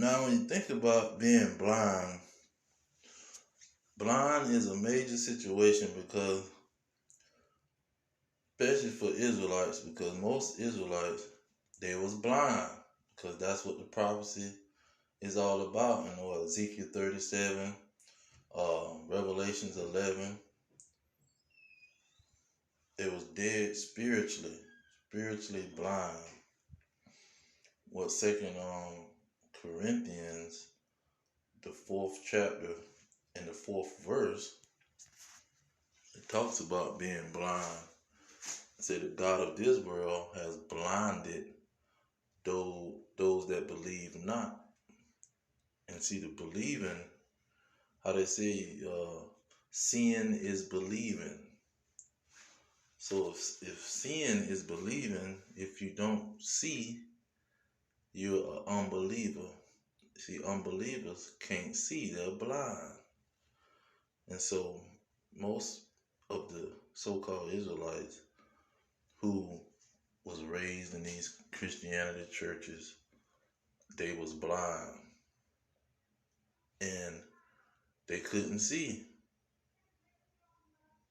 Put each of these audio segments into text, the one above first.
Now, when you think about being blind, blind is a major situation because, especially for Israelites, because most Israelites, they was blind because that's what the prophecy is all about. You know, Ezekiel 37, Revelations 11, they was dead spiritually blind. What Second Corinthians, the 4th chapter and the 4th verse, it talks about being blind. It said the God of this world has blinded those that believe not. And see, the believing, how they say, seeing is believing. So if seeing is believing, if you don't see, you're an unbeliever. See, unbelievers can't see, they're blind. And so most of the so-called Israelites who was raised in these Christianity churches, they was blind. And they couldn't see.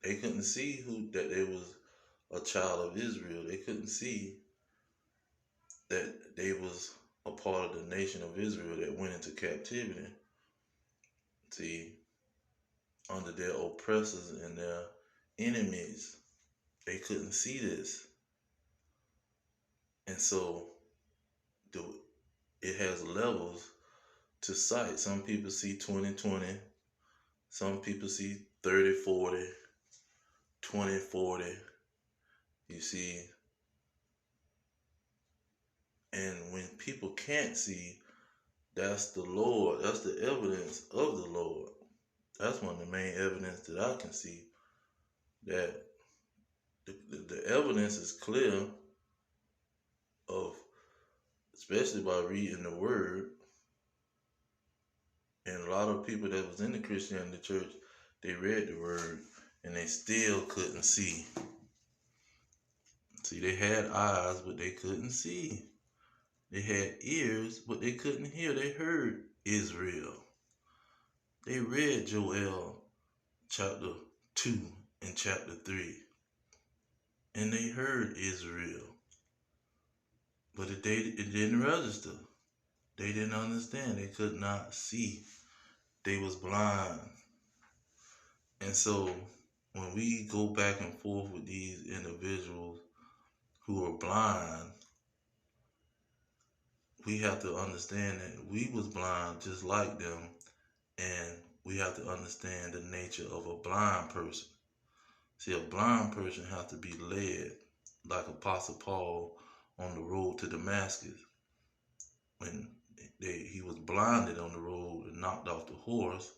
They couldn't see that they was a child of Israel. They couldn't see that they was a part of the nation of Israel that went into captivity. See, under their oppressors and their enemies. They couldn't see this. And so it has levels to sight. Some people see 20/20. Some people see 30/40, 20/40. You see, and when people can't see, that's the Lord. That's the evidence of the Lord. That's one of the main evidence that I can see, that the evidence is clear of, especially by reading the word. And a lot of people that was in the Christianity church, they read the word and they still couldn't see. See, they had eyes, but they couldn't see. They had ears, but they couldn't hear. They heard Israel. They read Joel chapter 2 and chapter 3. And they heard Israel. But it didn't register. They didn't understand. They could not see. They was blind. And so when we go back and forth with these individuals who are blind, we have to understand that we was blind just like them, and we have to understand the nature of a blind person. See, a blind person has to be led like Apostle Paul on the road to Damascus. When he was blinded on the road and knocked off the horse,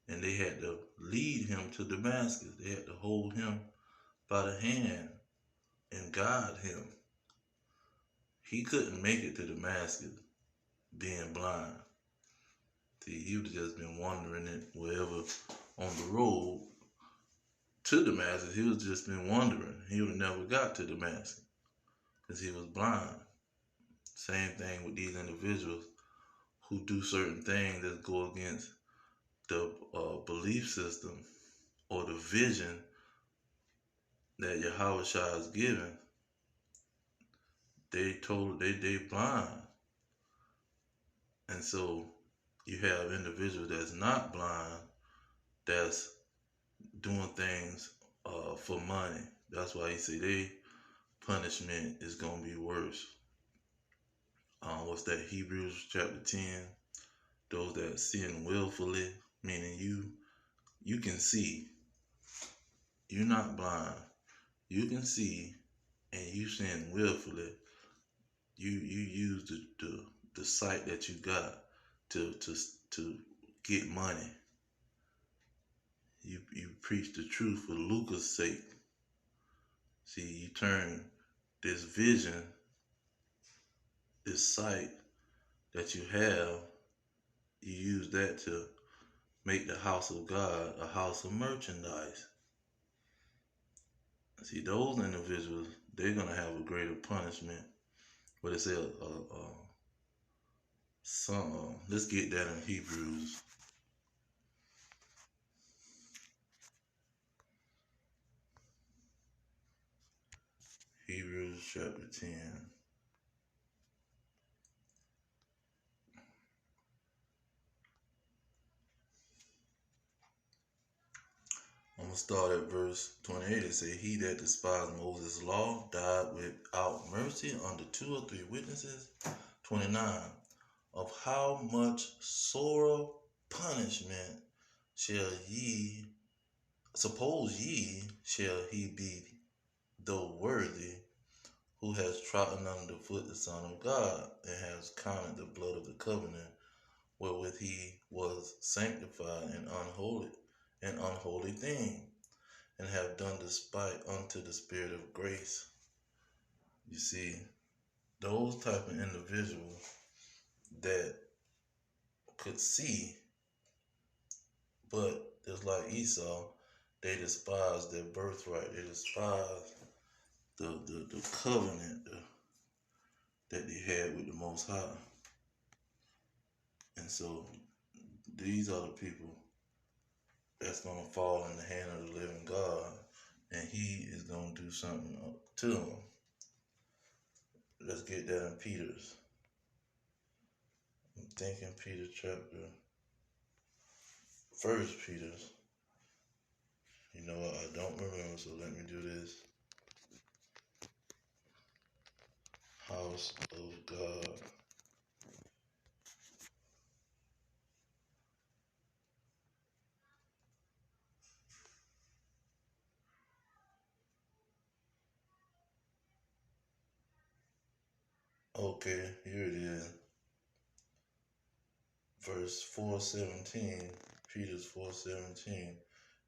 and they had to lead him to Damascus. They had to hold him by the hand and guide him. He couldn't make it to Damascus being blind. See, he would have just been wandering it wherever on the road to Damascus. He was just been wandering. He would have never got to Damascus because he was blind. Same thing with these individuals who do certain things that go against the belief system or the vision that Yahweh Shai is given. They blind. And so you have individuals that's not blind, that's doing things for money. That's why he say their punishment is gonna be worse. What's that? Hebrews chapter 10. Those that sin willfully, meaning you can see. You're not blind. You can see, and you sin willfully. You use the sight that you got to get money. You preach the truth for lucre's sake. See, you turn this vision, this sight that you have, you use that to make the house of God a house of merchandise. See, those individuals, they're going to have a greater punishment. But it says So let's get that in Hebrews. Hebrews chapter 10. I'm going to start at verse 28. It says, He that despised Moses' law died without mercy under 2 or 3 witnesses. 29. Of how much sorer punishment shall ye suppose ye shall he be, though worthy, who has trodden under foot the Son of God, and has counted the blood of the covenant wherewith he was sanctified an unholy thing, and have done despite unto the Spirit of grace. You see, those type of individuals that could see, but just like Esau, they despised their birthright. They despised the covenant that they had with the Most High. And so these are the people that's going to fall in the hand of the living God, and he is going to do something to them. Let's get that in Peter's. I'm thinking Peter chapter, First Peter's. You know what? I don't remember, so let me do this. House of God. Okay, here it is. Verse 4:17. Peter's 4:17.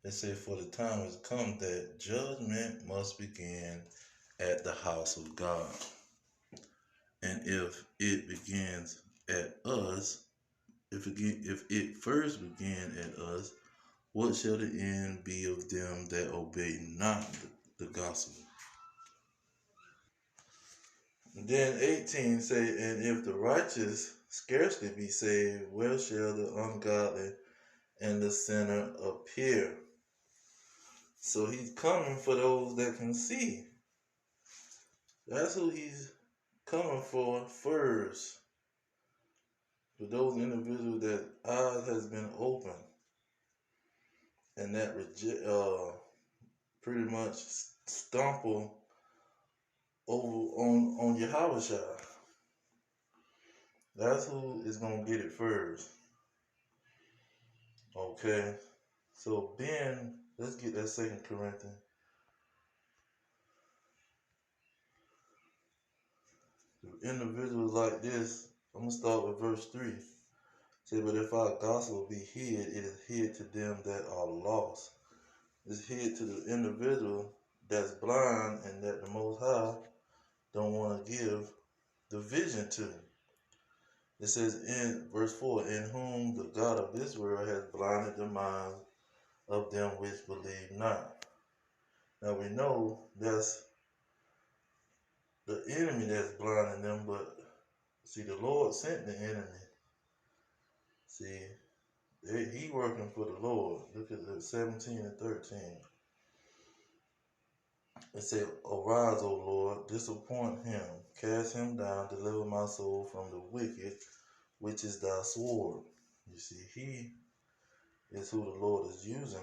It says, For the time has come that judgment must begin at the house of God. And if it begins at us, if it first began at us, what shall the end be of them that obey not the gospel? And then 18 say, And if the righteous scarcely be saved, where shall the ungodly and the sinner appear? So he's coming for those that can see. That's who he's coming for first. For those individuals that eyes has been opened and that pretty much stumble over on Yahweh. That's who is gonna get it first. Okay. So Ben, let's get that 2 Corinthians. Individuals like this, I'm gonna start with verse 3. Say, but if our gospel be hid, it is hid to them that are lost. It's hid to the individual that's blind and that the Most High don't want to give the vision to. It says in verse 4, In whom the God of this world has blinded the minds of them which believe not. Now we know that's the enemy that's blinding them, but see, the Lord sent the enemy. See, he working for the Lord. Look at 17 and 13. It said, Arise, O Lord, disappoint him, cast him down, deliver my soul from the wicked, which is thy sword. You see, he is who the Lord is using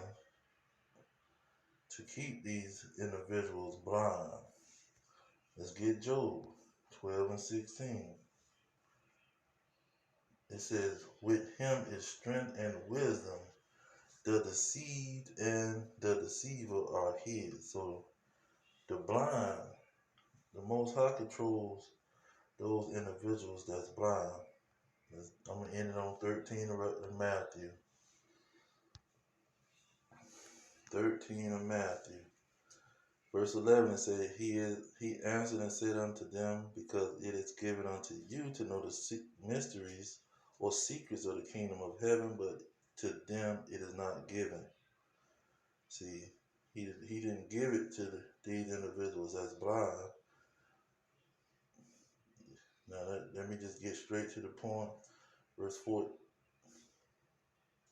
to keep these individuals blind. Let's get Job 12 and 16. It says, With him is strength and wisdom. The deceived and the deceiver are his. So the blind, the Most High controls those individuals that's blind. I'm going to end it on 13 of Matthew. 13 of Matthew. Verse 11 says, He answered and said unto them, Because it is given unto you to know the mysteries or secrets of the kingdom of heaven, but to them it is not given. See, he didn't give it to these individuals that's blind. Now let me just get straight to the point. Verse 4.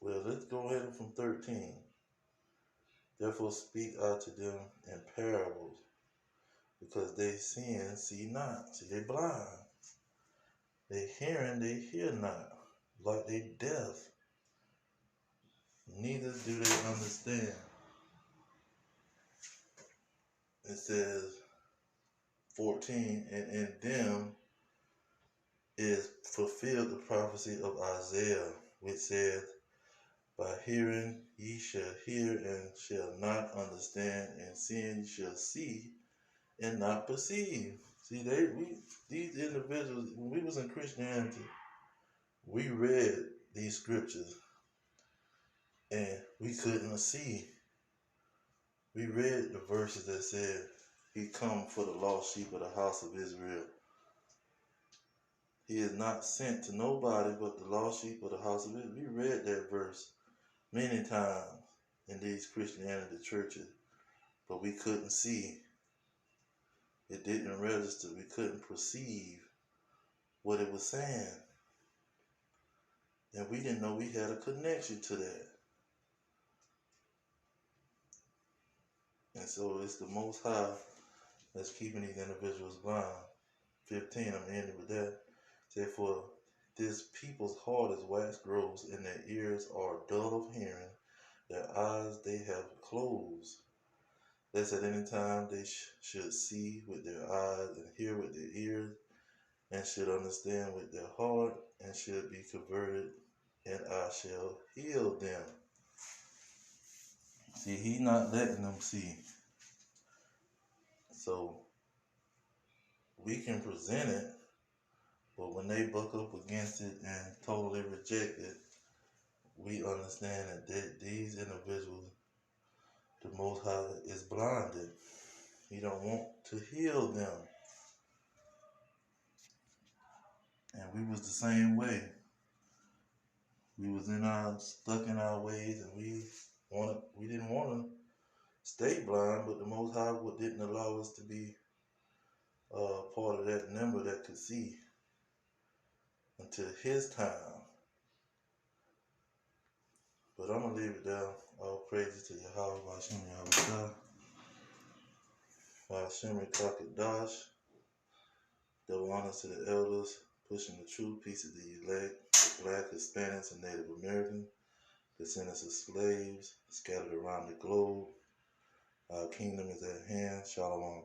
Well, let's go ahead from 13. Therefore speak I to them in parables, because they see not. See, they blind. They hearing, they hear not. Like they deaf. Neither do they understand. It says 14, and in them is fulfilled the prophecy of Isaiah, which saith, by hearing ye shall hear and shall not understand, and seeing ye shall see and not perceive. See, these individuals, when we was in Christianity, we read these scriptures and we couldn't see. We read the verses that said, he come for the lost sheep of the house of Israel. He is not sent to nobody but the lost sheep of the house of Israel. We read that verse many times in these Christianity churches, but we couldn't see. It didn't register. We couldn't perceive what it was saying. And we didn't know we had a connection to that. And so it's the Most High that's keeping these individuals blind. 15, I'm ending with that. Therefore, this people's heart is wax gross, and their ears are dull of hearing. Their eyes they have closed, lest at any time they should see with their eyes, and hear with their ears, and should understand with their heart, and should be converted, and I shall heal them. See, he's not letting them see. So we can present it, but when they buck up against it and totally reject it, we understand that these individuals, the Most High is blinded. He don't want to heal them. And we was the same way. We was stuck in our ways, and we didn't want to stay blind, but the Most High didn't allow us to be part of that number that could see until his time. But I'm going to leave it there. All praises to Yahweh, Ba'ashem Yahweh, Ba'ashem Kakadash. Double honors to the elders, pushing the truth, peace of the elect, the Black, Hispanics, and Native Americans, descendants of slaves scattered around the globe. Our kingdom is at hand. Shalom.